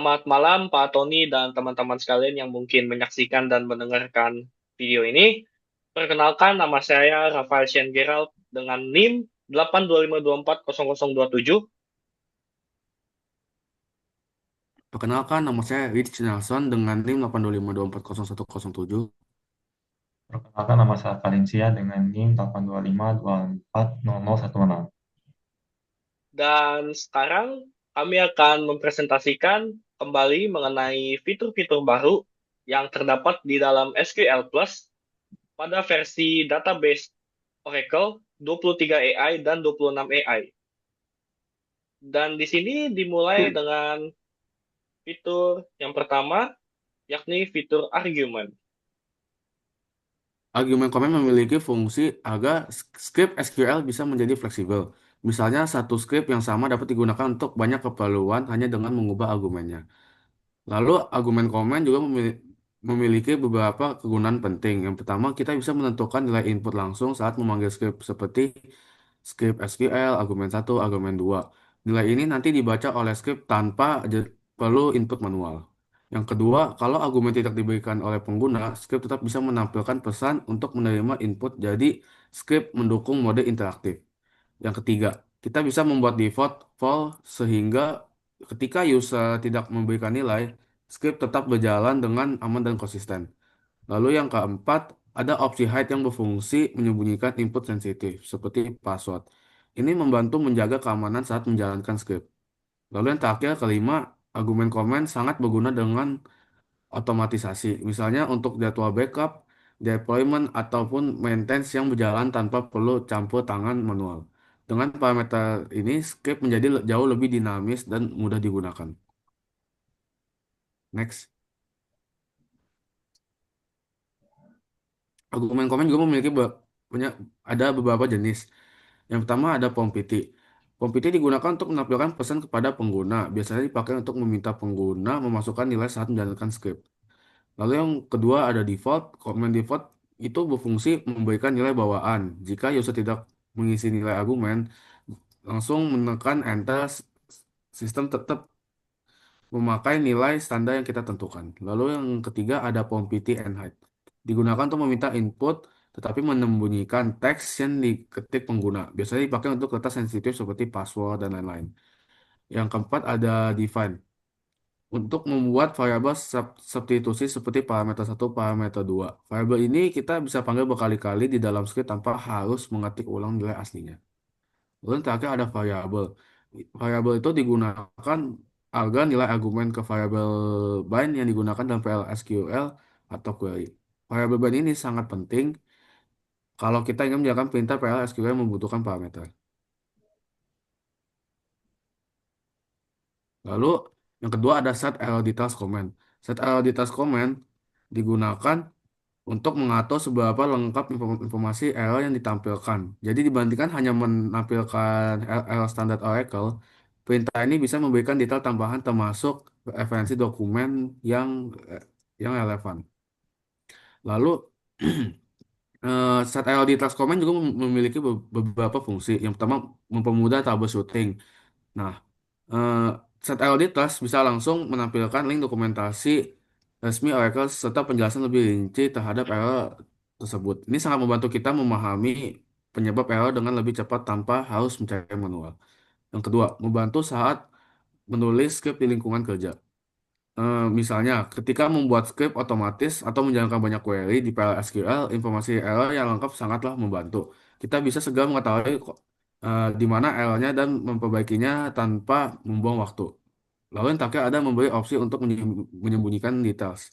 Selamat malam Pak Tony dan teman-teman sekalian yang mungkin menyaksikan dan mendengarkan video ini. Perkenalkan, nama saya Rafael Sian Gerald dengan NIM 825240027. Perkenalkan, nama saya Rich Nelson dengan NIM 825240107. Perkenalkan nama saya Valencia dengan NIM 825240016. Dan sekarang kami akan mempresentasikan kembali mengenai fitur-fitur baru yang terdapat di dalam SQL Plus pada versi database Oracle 23 AI dan 26 AI. Dan di sini dimulai dengan fitur yang pertama, yakni fitur argument. Argumen komen memiliki fungsi agar script SQL bisa menjadi fleksibel. Misalnya, satu script yang sama dapat digunakan untuk banyak keperluan hanya dengan mengubah argumennya. Lalu, argumen komen juga memiliki beberapa kegunaan penting. Yang pertama, kita bisa menentukan nilai input langsung saat memanggil script seperti script SQL, argumen satu, argumen 2. Nilai ini nanti dibaca oleh script tanpa perlu input manual. Yang kedua, kalau argumen tidak diberikan oleh pengguna, script tetap bisa menampilkan pesan untuk menerima input, jadi script mendukung mode interaktif. Yang ketiga, kita bisa membuat default false sehingga ketika user tidak memberikan nilai, script tetap berjalan dengan aman dan konsisten. Lalu yang keempat, ada opsi hide yang berfungsi menyembunyikan input sensitif, seperti password. Ini membantu menjaga keamanan saat menjalankan script. Lalu yang terakhir, kelima, argumen komen sangat berguna dengan otomatisasi. Misalnya untuk jadwal backup, deployment, ataupun maintenance yang berjalan tanpa perlu campur tangan manual. Dengan parameter ini, script menjadi jauh lebih dinamis dan mudah digunakan. Next. Argumen komen juga memiliki banyak, ada beberapa jenis. Yang pertama ada POM PT. POM PT digunakan untuk menampilkan pesan kepada pengguna. Biasanya dipakai untuk meminta pengguna memasukkan nilai saat menjalankan script. Lalu yang kedua ada default. Komen default itu berfungsi memberikan nilai bawaan. Jika user tidak mengisi nilai argumen, langsung menekan enter, sistem tetap memakai nilai standar yang kita tentukan. Lalu yang ketiga ada POM PT and hide. Digunakan untuk meminta input tetapi menyembunyikan teks yang diketik pengguna. Biasanya dipakai untuk data sensitif seperti password dan lain-lain. Yang keempat ada define. Untuk membuat variabel substitusi seperti parameter satu, parameter 2. Variabel ini kita bisa panggil berkali-kali di dalam script tanpa harus mengetik ulang nilai aslinya. Lalu yang terakhir ada variabel. Variabel itu digunakan agar nilai argumen ke variabel bind yang digunakan dalam PL/SQL atau query. Variabel bind ini sangat penting kalau kita ingin menjalankan perintah PL/SQL yang membutuhkan parameter. Lalu yang kedua ada set error details command. Set error details command digunakan untuk mengatur seberapa lengkap informasi error yang ditampilkan. Jadi dibandingkan hanya menampilkan error standar Oracle, perintah ini bisa memberikan detail tambahan termasuk referensi dokumen yang eh, yang relevan. Lalu set error details command juga memiliki beberapa fungsi. Yang pertama mempermudah troubleshooting. Nah, eh, set Auditas bisa langsung menampilkan link dokumentasi resmi Oracle serta penjelasan lebih rinci terhadap error tersebut. Ini sangat membantu kita memahami penyebab error dengan lebih cepat tanpa harus mencari manual. Yang kedua, membantu saat menulis script di lingkungan kerja. Misalnya, ketika membuat script otomatis atau menjalankan banyak query di PLSQL, informasi error yang lengkap sangatlah membantu. Kita bisa segera mengetahui di mana errornya dan memperbaikinya tanpa membuang waktu. Lalu yang terakhir ada memberi opsi untuk menyembunyikan details.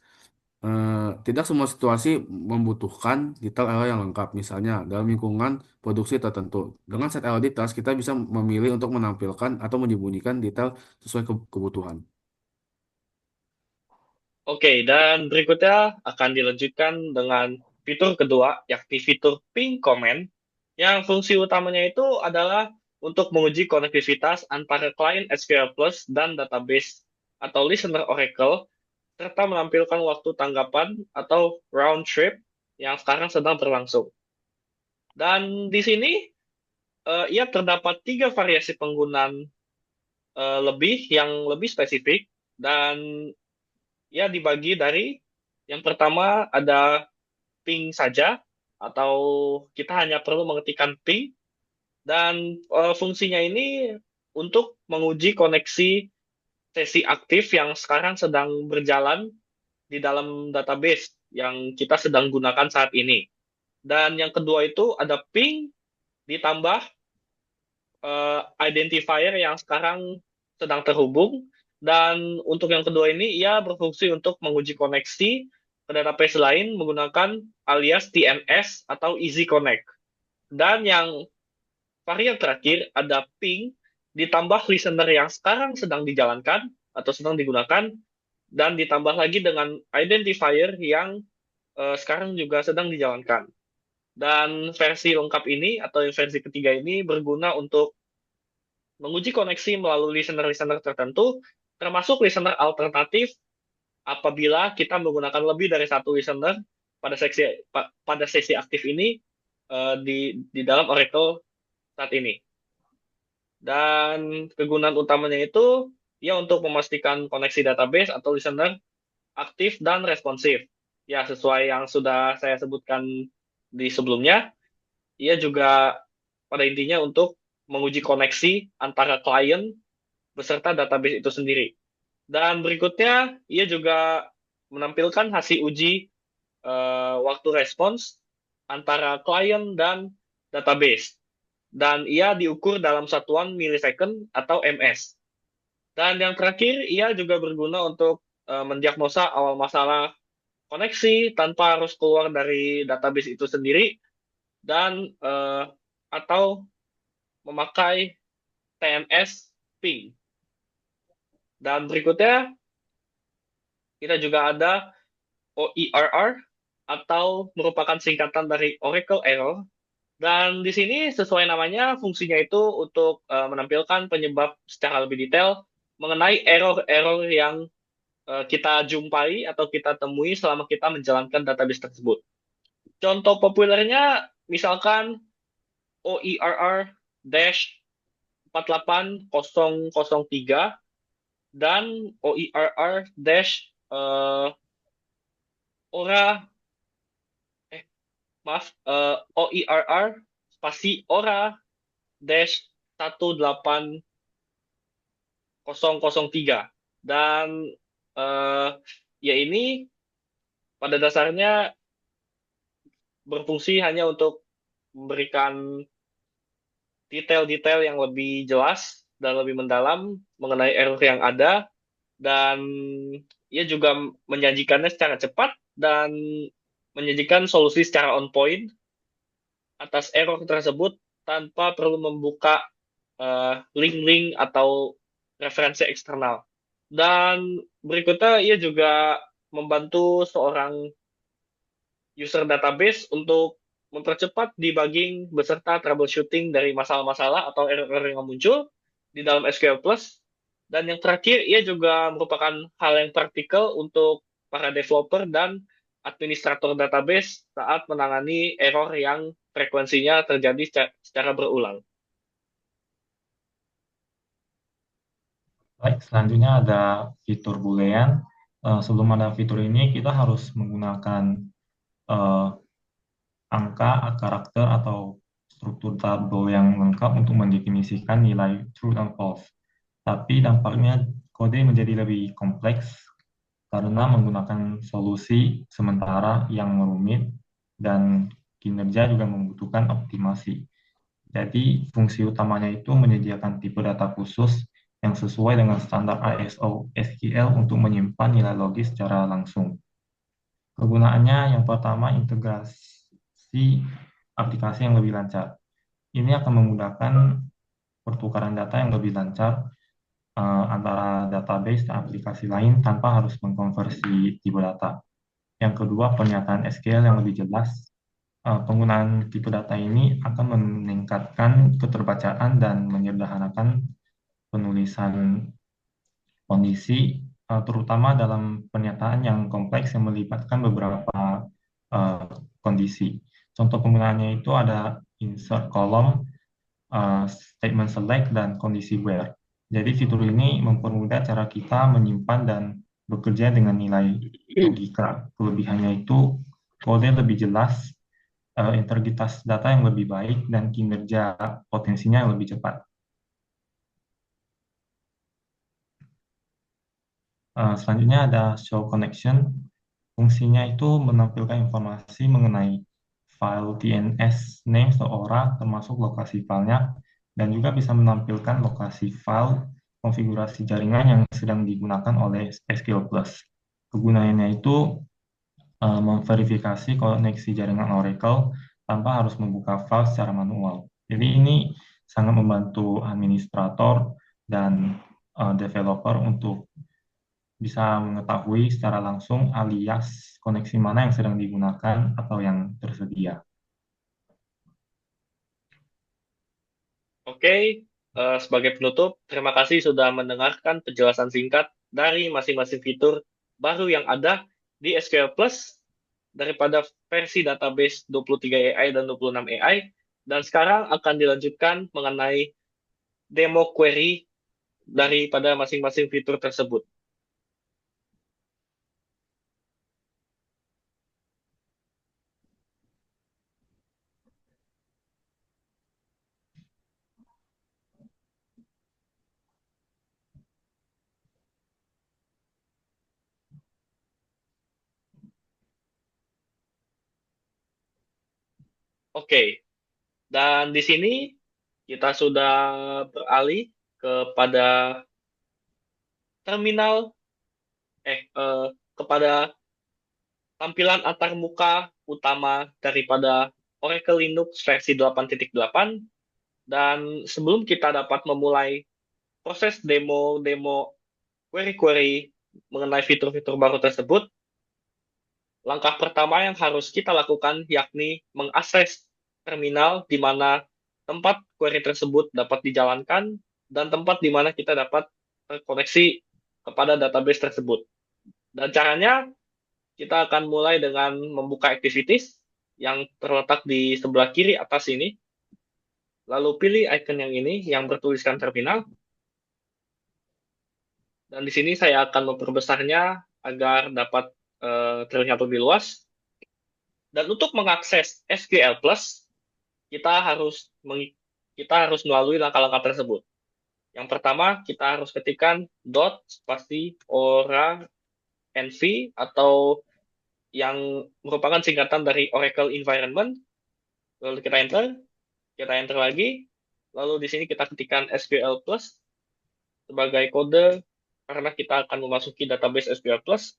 Tidak semua situasi membutuhkan detail error yang lengkap. Misalnya, dalam lingkungan produksi tertentu. Dengan set error details, kita bisa memilih untuk menampilkan atau menyembunyikan detail sesuai kebutuhan. Oke, dan berikutnya akan dilanjutkan dengan fitur kedua, yakni fitur ping comment, yang fungsi utamanya itu adalah untuk menguji konektivitas antara klien SQL Plus dan database atau listener Oracle, serta menampilkan waktu tanggapan atau round trip yang sekarang sedang berlangsung. Dan di sini ia terdapat tiga variasi penggunaan lebih yang lebih spesifik. Dan ya dibagi dari yang pertama ada ping saja, atau kita hanya perlu mengetikkan ping, dan fungsinya ini untuk menguji koneksi sesi aktif yang sekarang sedang berjalan di dalam database yang kita sedang gunakan saat ini. Dan yang kedua itu ada ping ditambah identifier yang sekarang sedang terhubung. Dan untuk yang kedua ini, ia berfungsi untuk menguji koneksi ke database lain menggunakan alias TNS atau Easy Connect. Dan yang varian terakhir ada ping ditambah listener yang sekarang sedang dijalankan atau sedang digunakan, dan ditambah lagi dengan identifier yang sekarang juga sedang dijalankan. Dan versi lengkap ini atau versi ketiga ini berguna untuk menguji koneksi melalui listener-listener tertentu, termasuk listener alternatif apabila kita menggunakan lebih dari satu listener pada sesi aktif ini di dalam Oracle saat ini. Dan kegunaan utamanya itu ya untuk memastikan koneksi database atau listener aktif dan responsif. Ya, sesuai yang sudah saya sebutkan di sebelumnya, ia juga pada intinya untuk menguji koneksi antara klien beserta database itu sendiri. Dan berikutnya, ia juga menampilkan hasil uji waktu respons antara klien dan database. Dan ia diukur dalam satuan milisecond atau ms. Dan yang terakhir, ia juga berguna untuk mendiagnosa awal masalah koneksi tanpa harus keluar dari database itu sendiri, dan atau memakai TNS ping. Dan berikutnya, kita juga ada OERR, atau merupakan singkatan dari Oracle Error. Dan di sini sesuai namanya, fungsinya itu untuk menampilkan penyebab secara lebih detail mengenai error-error yang kita jumpai atau kita temui selama kita menjalankan database tersebut. Contoh populernya misalkan OERR-48003 dan OERR-ORA OERR spasi ORA 18003. Dan ya ini pada dasarnya berfungsi hanya untuk memberikan detail-detail yang lebih jelas dan lebih mendalam mengenai error yang ada, dan ia juga menyajikannya secara cepat dan menyajikan solusi secara on point atas error tersebut tanpa perlu membuka link-link atau referensi eksternal. Dan berikutnya, ia juga membantu seorang user database untuk mempercepat debugging beserta troubleshooting dari masalah-masalah atau error yang muncul di dalam SQL Plus. Dan yang terakhir, ia juga merupakan hal yang praktikal untuk para developer dan administrator database saat menangani error yang frekuensinya terjadi secara berulang. Baik, selanjutnya ada fitur Boolean. Sebelum ada fitur ini, kita harus menggunakan angka, karakter, atau struktur tabel yang lengkap untuk mendefinisikan nilai true dan false. Tapi dampaknya kode menjadi lebih kompleks karena menggunakan solusi sementara yang rumit dan kinerja juga membutuhkan optimasi. Jadi fungsi utamanya itu menyediakan tipe data khusus yang sesuai dengan standar ISO SQL untuk menyimpan nilai logis secara langsung. Kegunaannya yang pertama, integrasi aplikasi yang lebih lancar. Ini akan memudahkan pertukaran data yang lebih lancar antara database dan aplikasi lain tanpa harus mengkonversi tipe data. Yang kedua, pernyataan SQL yang lebih jelas. Penggunaan tipe data ini akan meningkatkan keterbacaan dan menyederhanakan penulisan kondisi, terutama dalam pernyataan yang kompleks yang melibatkan beberapa kondisi. Contoh penggunaannya itu ada insert column, statement select, dan kondisi where. Jadi fitur ini mempermudah cara kita menyimpan dan bekerja dengan nilai logika. Kelebihannya itu kode lebih jelas, integritas data yang lebih baik, dan kinerja potensinya yang lebih cepat. Selanjutnya ada show connection. Fungsinya itu menampilkan informasi mengenai file DNS name seseorang, termasuk lokasi filenya, dan juga bisa menampilkan lokasi file konfigurasi jaringan yang sedang digunakan oleh SQL Plus. Kegunaannya itu memverifikasi koneksi jaringan Oracle tanpa harus membuka file secara manual. Jadi ini sangat membantu administrator dan developer untuk bisa mengetahui secara langsung alias koneksi mana yang sedang digunakan atau yang tersedia. Oke, sebagai penutup, terima kasih sudah mendengarkan penjelasan singkat dari masing-masing fitur baru yang ada di SQL Plus daripada versi database 23 AI dan 26 AI. Dan sekarang akan dilanjutkan mengenai demo query daripada masing-masing fitur tersebut. Oke, dan di sini kita sudah beralih kepada terminal, kepada tampilan antarmuka utama daripada Oracle Linux versi 8.8. Dan sebelum kita dapat memulai proses demo-demo query-query mengenai fitur-fitur baru tersebut, langkah pertama yang harus kita lakukan yakni mengakses terminal di mana tempat query tersebut dapat dijalankan dan tempat di mana kita dapat terkoneksi kepada database tersebut. Dan caranya kita akan mulai dengan membuka activities yang terletak di sebelah kiri atas ini. Lalu pilih icon yang ini yang bertuliskan terminal. Dan di sini saya akan memperbesarnya agar dapat terlihat lebih luas. Dan untuk mengakses SQL Plus, kita harus melalui langkah-langkah tersebut. Yang pertama, kita harus ketikkan dot spasi ora nv atau yang merupakan singkatan dari Oracle Environment. Lalu kita enter lagi. Lalu di sini kita ketikkan SQL Plus sebagai kode karena kita akan memasuki database SQL Plus.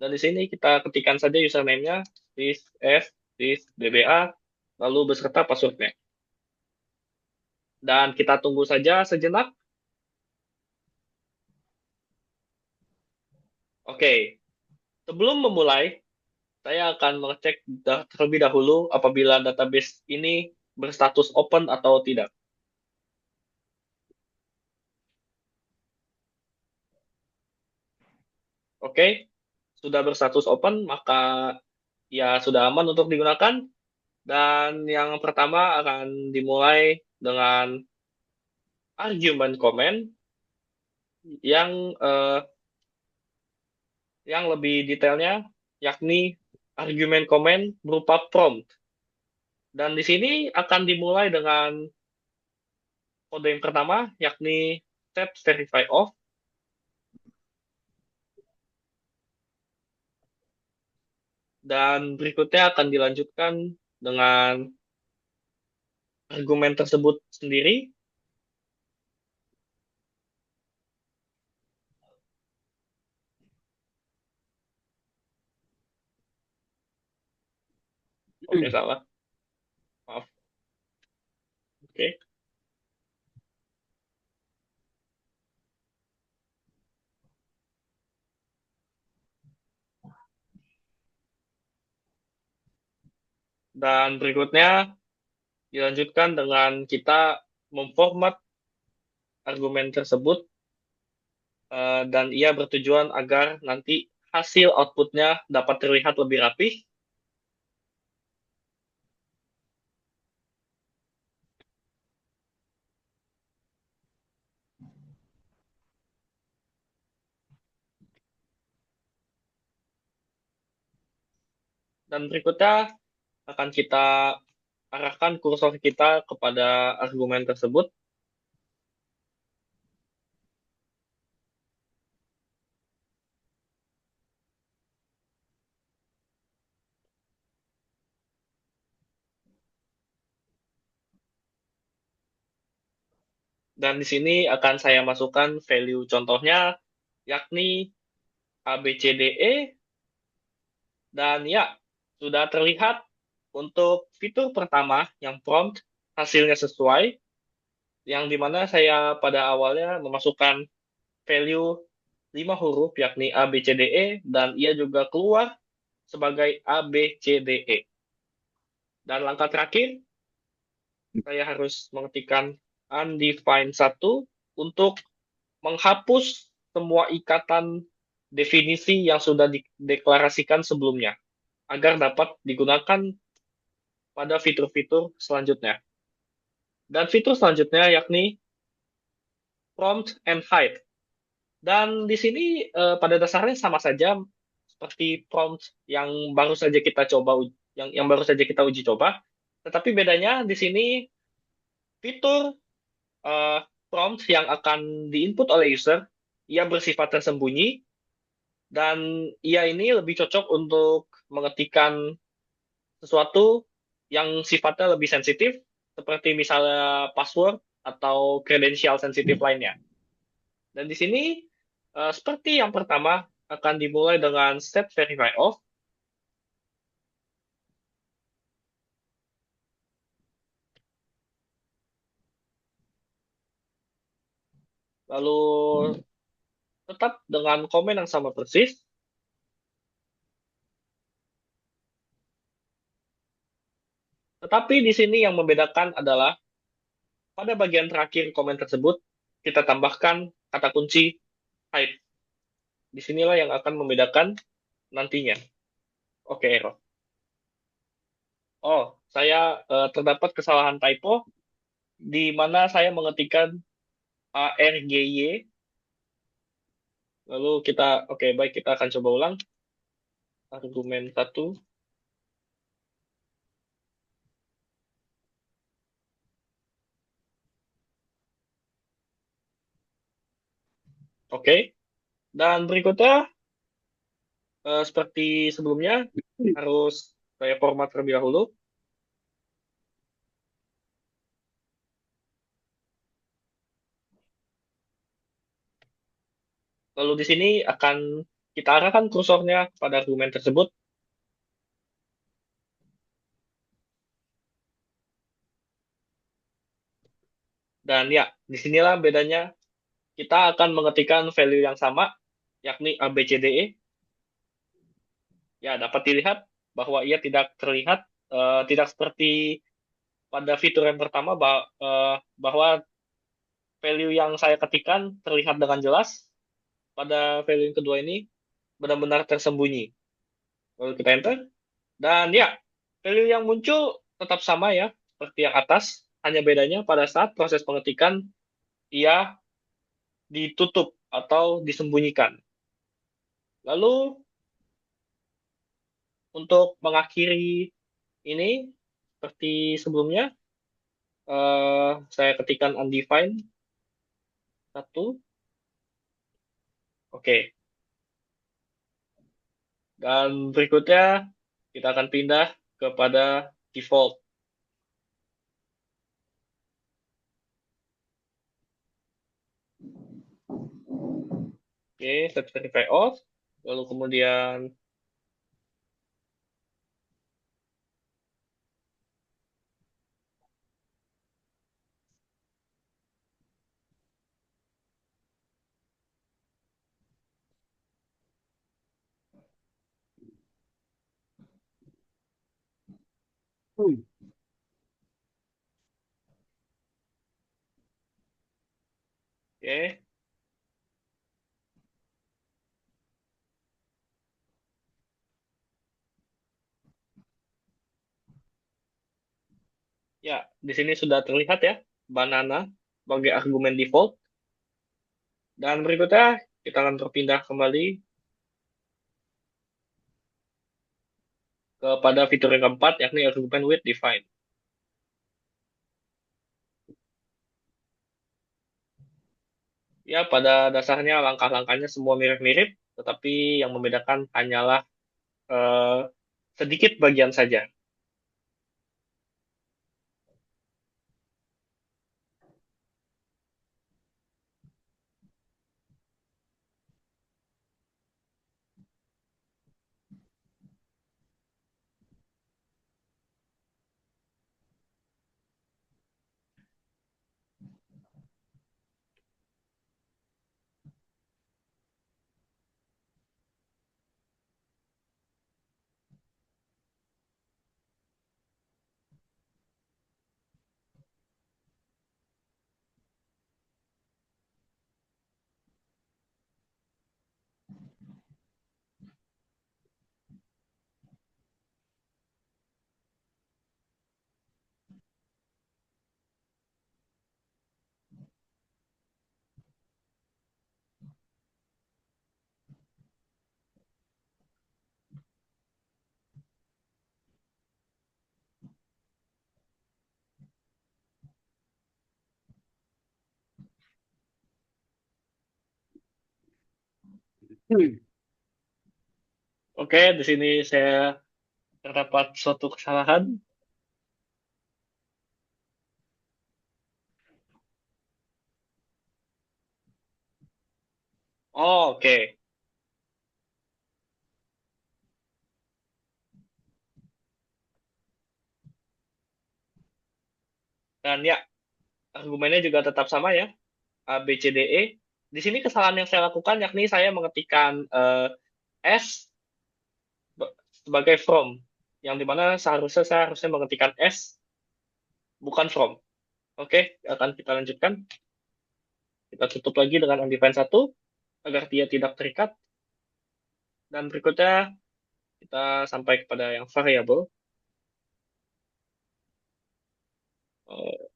Dan di sini kita ketikkan saja username-nya dba, lalu beserta password-nya. Dan kita tunggu saja sejenak. Oke, sebelum memulai, saya akan mengecek terlebih dahulu apabila database ini berstatus open atau tidak. Oke, sudah berstatus open, maka ya sudah aman untuk digunakan. Dan yang pertama akan dimulai dengan argumen comment yang lebih detailnya, yakni argumen comment berupa prompt. Dan di sini akan dimulai dengan kode yang pertama, yakni set verify off. Dan berikutnya akan dilanjutkan dengan argumen tersebut sendiri. Oke, salah. Maaf. Oke. Dan berikutnya dilanjutkan dengan kita memformat argumen tersebut dan ia bertujuan agar nanti hasil outputnya dapat terlihat lebih rapih. Dan berikutnya akan kita arahkan kursor kita kepada argumen tersebut. Dan di sini akan saya masukkan value contohnya, yakni ABCDE. Dan ya, sudah terlihat untuk fitur pertama yang prompt hasilnya sesuai, yang dimana saya pada awalnya memasukkan value 5 huruf yakni ABCDE dan ia juga keluar sebagai ABCDE. Dan langkah terakhir, saya harus mengetikkan undefined 1 untuk menghapus semua ikatan definisi yang sudah dideklarasikan sebelumnya agar dapat digunakan pada fitur-fitur selanjutnya. Dan fitur selanjutnya yakni prompt and hide. Dan di sini pada dasarnya sama saja seperti prompt yang baru saja kita coba yang baru saja kita uji coba. Tetapi bedanya di sini fitur prompt yang akan diinput oleh user ia bersifat tersembunyi dan ia ini lebih cocok untuk mengetikkan sesuatu yang sifatnya lebih sensitif seperti misalnya password atau kredensial sensitif lainnya. Dan di sini seperti yang pertama akan dimulai dengan set verify off. Lalu tetap dengan komen yang sama persis. Tetapi di sini yang membedakan adalah pada bagian terakhir komen tersebut kita tambahkan kata kunci hide. Disinilah yang akan membedakan nantinya. Oke, error. Oh, saya terdapat kesalahan typo di mana saya mengetikkan ARGY. Lalu kita, oke, baik, kita akan coba ulang. Argumen 1. Oke. Dan berikutnya, seperti sebelumnya, harus saya format terlebih dahulu. Lalu di sini akan kita arahkan kursornya pada argumen tersebut. Dan ya, disinilah bedanya kita akan mengetikkan value yang sama, yakni ABCDE. Ya, dapat dilihat bahwa ia tidak terlihat, tidak seperti pada fitur yang pertama, bahwa value yang saya ketikkan terlihat dengan jelas. Pada value yang kedua ini benar-benar tersembunyi. Lalu kita enter. Dan ya, value yang muncul tetap sama ya, seperti yang atas. Hanya bedanya pada saat proses pengetikan, ia ditutup atau disembunyikan. Lalu, untuk mengakhiri ini, seperti sebelumnya, saya ketikkan undefined 1. Oke. Dan berikutnya, kita akan pindah kepada default. Oke, set verify off. Lalu kemudian oke, ya, di sini sudah terlihat ya, banana sebagai argumen default. Dan berikutnya, kita akan berpindah kembali. kepada fitur yang keempat, yakni argument with define. Ya, pada dasarnya langkah-langkahnya semua mirip-mirip, tetapi yang membedakan hanyalah eh, sedikit bagian saja. Oke, di sini saya terdapat suatu kesalahan. Oh, oke. Dan ya, argumennya juga tetap sama ya, A, B, C, D, E. Di sini kesalahan yang saya lakukan yakni saya mengetikkan S sebagai from, yang dimana seharusnya saya harusnya mengetikkan S bukan from. Oke, akan kita lanjutkan. Kita tutup lagi dengan undefined 1 agar dia tidak terikat. Dan berikutnya kita sampai kepada yang variable. Eh,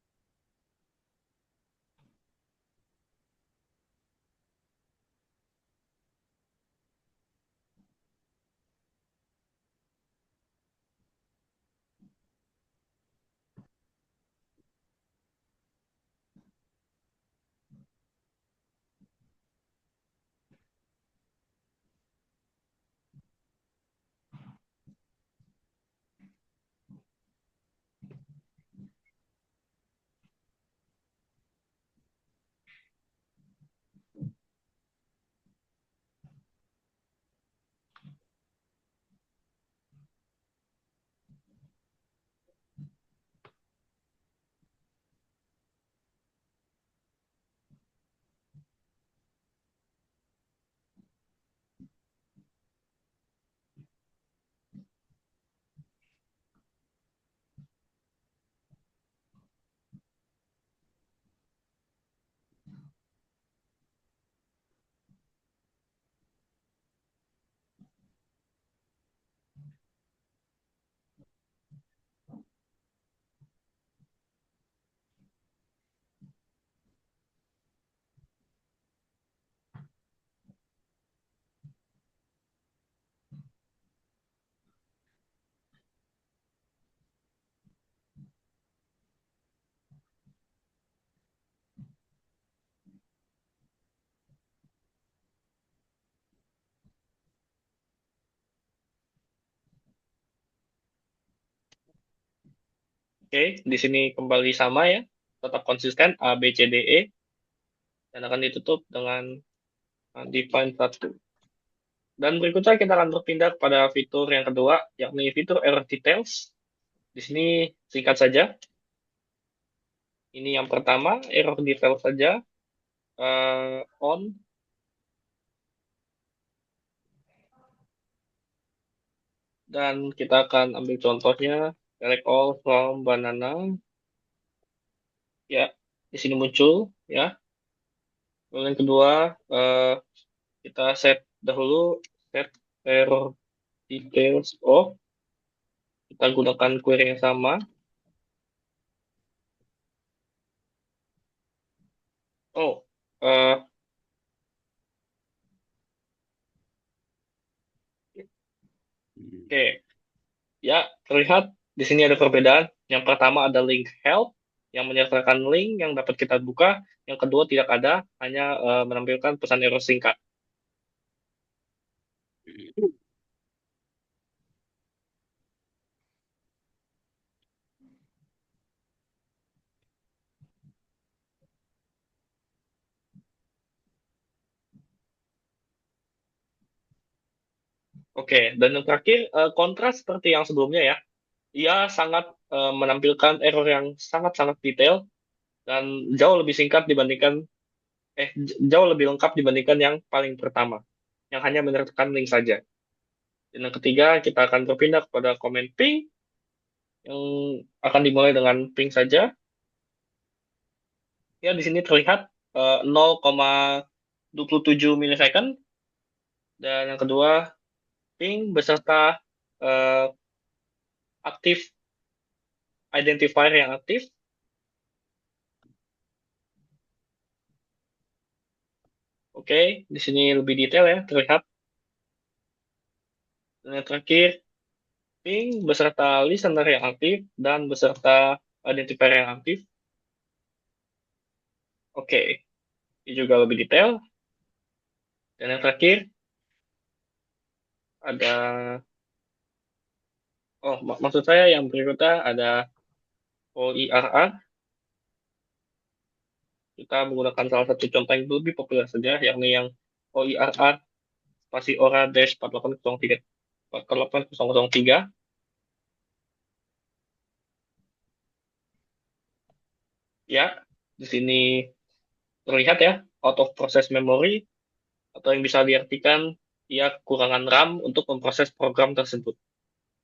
Oke, di sini kembali sama ya, tetap konsisten A, B, C, D, E, dan akan ditutup dengan define 1. Dan berikutnya kita akan berpindah pada fitur yang kedua, yakni fitur error details. Di sini singkat saja, ini yang pertama, error details saja, on, dan kita akan ambil contohnya, select all from banana, ya, di sini muncul, ya. Lalu yang kedua, eh, kita set dahulu, set error details, oh, kita gunakan query yang sama, oh, oke. Ya, terlihat di sini ada perbedaan. Yang pertama ada link help yang menyertakan link yang dapat kita buka. Yang kedua tidak ada, hanya menampilkan pesan error singkat. Oke, dan yang terakhir kontras seperti yang sebelumnya ya. Ia sangat menampilkan error yang sangat-sangat detail dan jauh lebih singkat dibandingkan jauh lebih lengkap dibandingkan yang paling pertama, yang hanya menyertakan link saja. Dan yang ketiga, kita akan berpindah kepada komen ping yang akan dimulai dengan ping saja. Ya, di sini terlihat 0,27 milisecond. Dan yang kedua, ping beserta eh, aktif identifier yang aktif. Oke, di sini lebih detail ya, terlihat. Dan yang terakhir, ping beserta listener yang aktif dan beserta identifier yang aktif. Oke, ini juga lebih detail. Dan yang terakhir, ada, maksud saya yang berikutnya ada OIRR. Kita menggunakan salah satu contoh yang lebih populer saja, yakni yang OIRR spasi ORA dash 48003. 48003. Ya, di sini terlihat ya, out of process memory, atau yang bisa diartikan ya kekurangan RAM untuk memproses program tersebut.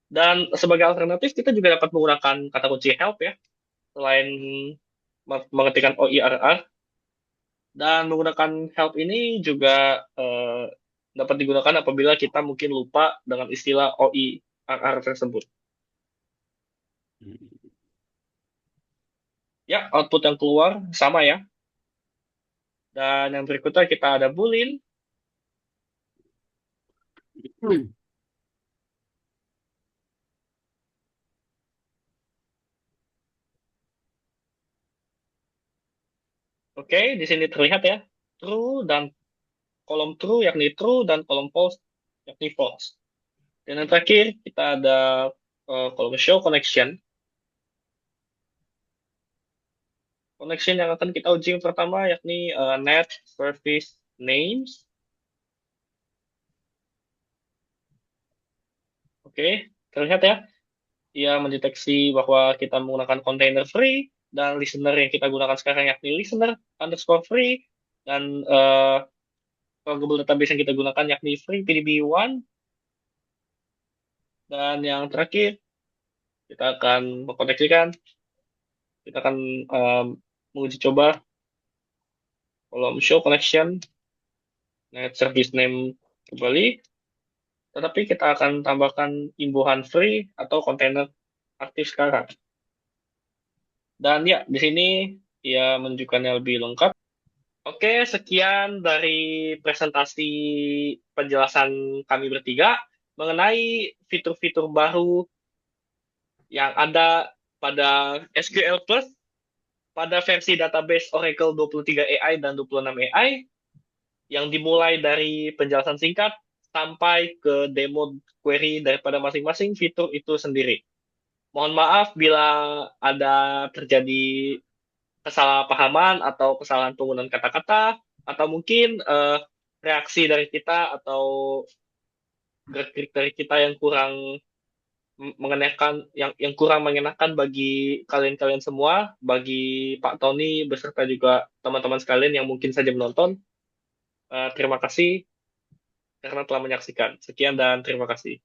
Dan sebagai alternatif, kita juga dapat menggunakan kata kunci help ya, selain mengetikkan OIRR. Dan menggunakan help ini juga dapat digunakan apabila kita mungkin lupa dengan istilah OIRR tersebut. Ya, output yang keluar sama ya. Dan yang berikutnya kita ada boolean. Oke, di sini terlihat ya, true dan kolom true yakni true dan kolom false yakni false. Dan yang terakhir kita ada kolom show connection. Connection yang akan kita uji yang pertama yakni net service names. Oke, terlihat ya, ia mendeteksi bahwa kita menggunakan container free dan listener yang kita gunakan sekarang yakni listener underscore free dan programmable database yang kita gunakan yakni free PDB1. Dan yang terakhir kita akan mengkoneksikan, kita akan menguji coba kolom show connection net service name kembali, tetapi kita akan tambahkan imbuhan free atau kontainer aktif sekarang. Dan ya, di sini ia menunjukkannya lebih lengkap. Oke, sekian dari presentasi penjelasan kami bertiga mengenai fitur-fitur baru yang ada pada SQL Plus pada versi database Oracle 23 AI dan 26 AI yang dimulai dari penjelasan singkat sampai ke demo query daripada masing-masing fitur itu sendiri. Mohon maaf bila ada terjadi kesalahpahaman atau kesalahan penggunaan kata-kata atau mungkin reaksi dari kita atau gerak-gerik dari kita yang kurang mengenakan yang kurang mengenakan bagi kalian-kalian semua, bagi Pak Tony beserta juga teman-teman sekalian yang mungkin saja menonton. Terima kasih karena telah menyaksikan. Sekian dan terima kasih.